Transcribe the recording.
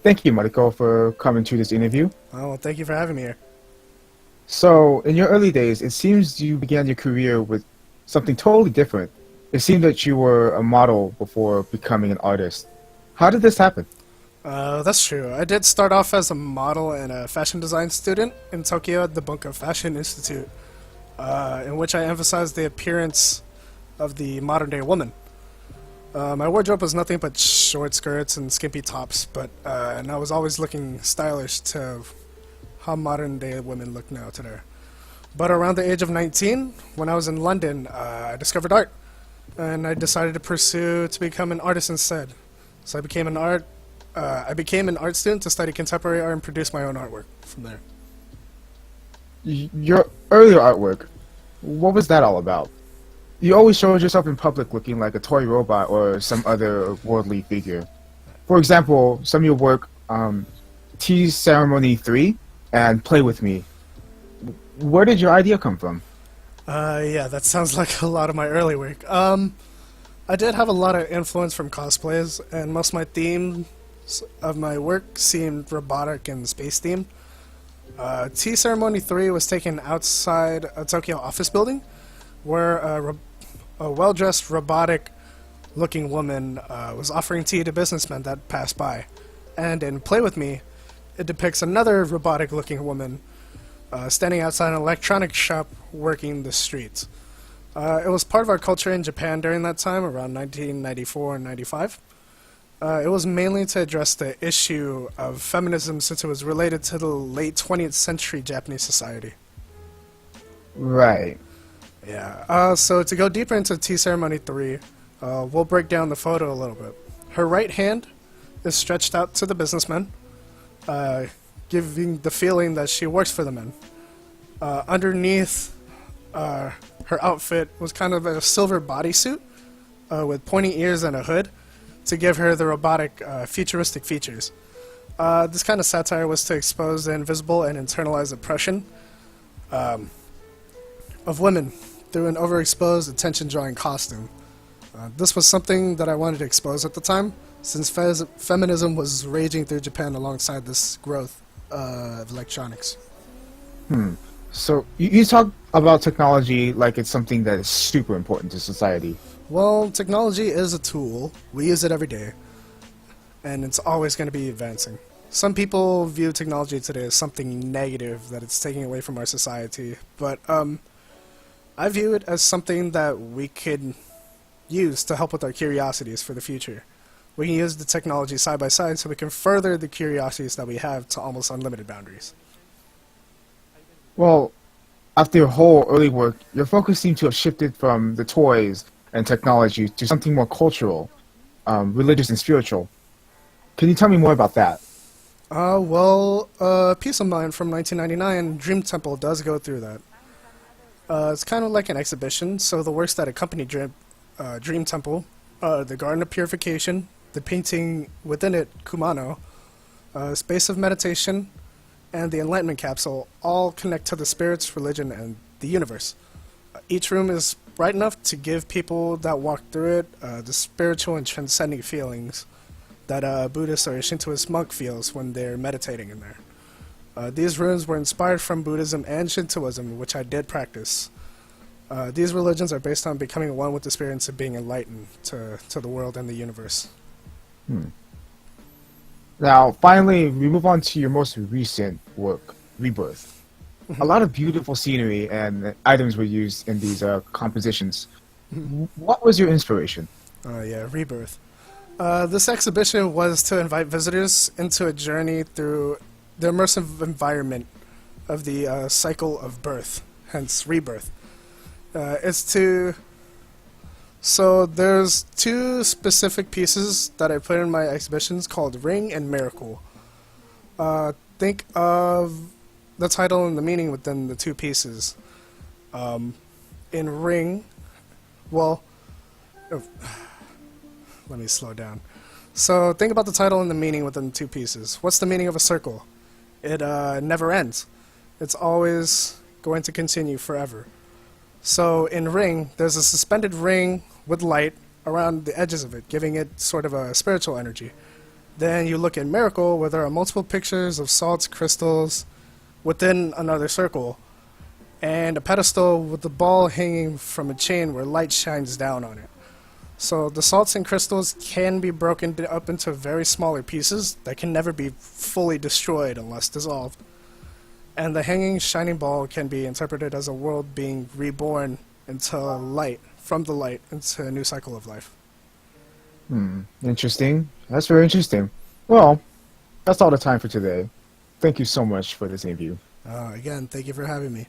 Thank you, Mariko, for coming to this interview. Oh, well, thank you for having me here. So, in your early days, it seems you began your career with something totally different. It seemed that you were a model before becoming an artist. How did this happen? That's true. I did start off as a model and a fashion design student in Tokyo at the Bunka Fashion Institute, in which I emphasized the appearance of the modern day woman. My wardrobe was nothing but short skirts and skimpy tops, and I was always looking stylish to how modern day women look now today. But around the age of 19, when I was in London, I discovered art, and I decided to pursue to become an artist instead. So I became an art student to study contemporary art and produce my own artwork from there. Your earlier artwork, what was that all about? You always showed yourself in public looking like a toy robot or some other worldly figure. For example, some of your work, Tea Ceremony 3 and Play With Me. Where did your idea come from? Yeah, that sounds like a lot of my early work. I did have a lot of influence from cosplays, and most of my themes of my work seemed robotic and space themed. Tea Ceremony 3 was taken outside a Tokyo office building, where a well-dressed robotic-looking woman was offering tea to businessmen that passed by. And in Play With Me, it depicts another robotic-looking woman standing outside an electronics shop working the streets. It was part of our culture in Japan during that time, around 1994 and 95. It was mainly to address the issue of feminism since it was related to the late 20th century Japanese society. Right. Yeah, so to go deeper into Tea Ceremony 3, we'll break down the photo a little bit. Her right hand is stretched out to the businessman, giving the feeling that she works for the men. Underneath her outfit was kind of a silver bodysuit with pointy ears and a hood to give her the robotic, futuristic features. This kind of satire was to expose the invisible and internalized oppression of women through an overexposed, attention-drawing costume. This was something that I wanted to expose at the time, since feminism was raging through Japan alongside this growth of electronics. So you talk about technology like it's something that is super important to society. Well, technology is a tool. We use it every day, and it's always going to be advancing. Some people view technology today as something negative, that it's taking away from our society, but I view it as something that we could use to help with our curiosities for the future. We can use the technology side by side so we can further the curiosities that we have to almost unlimited boundaries. Well, after your whole early work, your focus seemed to have shifted from the toys and technology to something more cultural, religious and spiritual. Can you tell me more about that? Peace of Mind from 1999, Dream Temple does go through that. It's kind of like an exhibition, so the works that accompany Dream Temple, the Garden of Purification, the painting within it, Kumano, Space of Meditation, and the Enlightenment Capsule all connect to the spirits, religion, and the universe. Each room is bright enough to give people that walk through it the spiritual and transcending feelings that a Buddhist or a Shintoist monk feels when they're meditating in there. These rooms were inspired from Buddhism and Shintoism, which I did practice. These religions are based on becoming one with the spirits and being enlightened to the world and the universe. Now, finally, we move on to your most recent work, Rebirth. A lot of beautiful scenery and items were used in these compositions. What was your inspiration? Yeah, Rebirth. This exhibition was to invite visitors into a journey through the immersive environment of the cycle of birth, hence rebirth. So there's two specific pieces that I put in my exhibitions called Ring and Miracle. Think of the title and the meaning within the two pieces. In Ring, well, let me slow down. So think about the title and the meaning within the two pieces. What's the meaning of a circle? It never ends. It's always going to continue forever. So in Ring, there's a suspended ring with light around the edges of it, giving it sort of a spiritual energy. Then you look at Mariko, where there are multiple pictures of salts crystals within another circle, and a pedestal with the ball hanging from a chain where light shines down on it. So the salts and crystals can be broken up into very smaller pieces that can never be fully destroyed unless dissolved. And the hanging shining ball can be interpreted as a world being reborn into light, from the light into a new cycle of life. Interesting. That's very interesting. Well, that's all the time for today. Thank you so much for this interview. Again, thank you for having me.